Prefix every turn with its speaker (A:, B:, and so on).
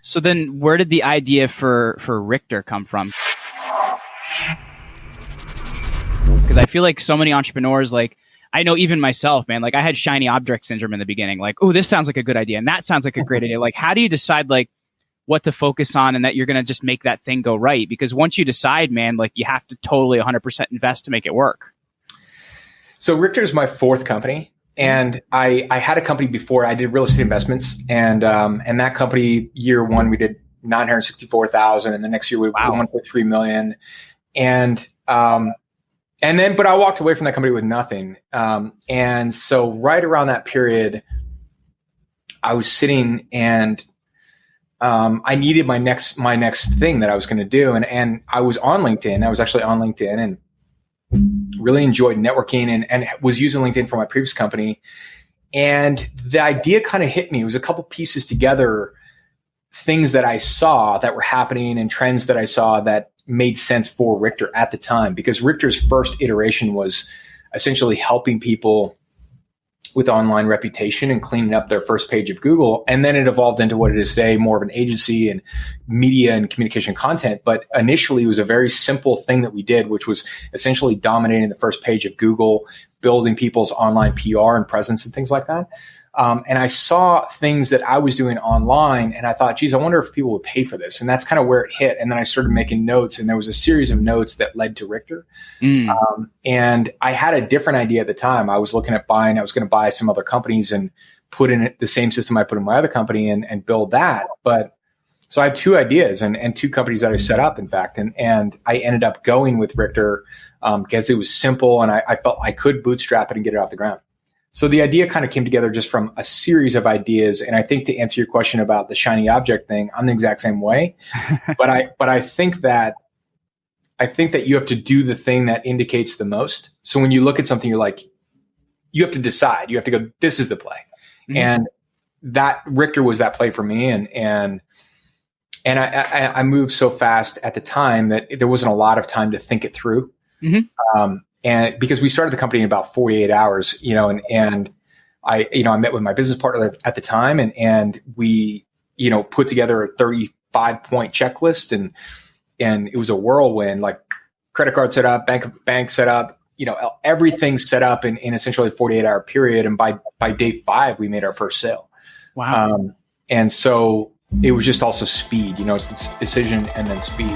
A: So then where did the idea for Richter come from? Because I feel like so many entrepreneurs, like I know even myself, man, like I had shiny object syndrome in the beginning. Like, oh, this sounds like a good idea. And that sounds like a great idea. Like, how do you decide like what to focus on and that you're going to just make that thing go right? Because once you decide, man, like you have to totally 100% invest to make it work.
B: So Richter is my fourth company. And I had a company before. I did real estate investments, and that company, year one, we did 964,000, and the next year we did 1.3 million. And then, but I walked away from that company with nothing. And so right around that period, I was sitting and I needed my next thing that I was going to do, and I was on LinkedIn. I was actually on LinkedIn and really enjoyed networking and was using LinkedIn for my previous company. And the idea kind of hit me. It was a couple pieces together, things that I saw that were happening and trends that I saw that made sense for Richter at the time, because Richter's first iteration was essentially helping people with online reputation and cleaning up their first page of Google. And then it evolved into what it is today, more of an agency and media and communication content. But initially it was a very simple thing that we did, which was essentially dominating the first page of Google, building people's online PR and presence and things like that. And I saw things that I was doing online and I thought, geez, I wonder if people would pay for this. And that's kind of where it hit. And then I started making notes, and there was a series of notes that led to Richter. And I had a different idea at the time. I was looking at I was going to buy some other companies and put in the same system I put in my other company and build that. But so I had two ideas and two companies that I set up, in fact. And I ended up going with Richter because it was simple and I felt I could bootstrap it and get it off the ground. So the idea kind of came together just from a series of ideas. And I think to answer your question about the shiny object thing, I'm the exact same way. But I think that you have to do the thing that indicates the most. So when you look at something, you're like, you have to decide. You have to go, this is the play. Mm-hmm. And that Richter was that play for me. And I moved so fast at the time that there wasn't a lot of time to think it through. Mm-hmm. And because we started the company in about 48 hours, and I met with my business partner at the time and we, put together a 35-point checklist and it was a whirlwind, like credit card set up, bank set up, everything set up in essentially a 48-hour period. And by day 5, we made our first sale.
A: Wow.
B: And so it was just also speed, it's decision and then speed.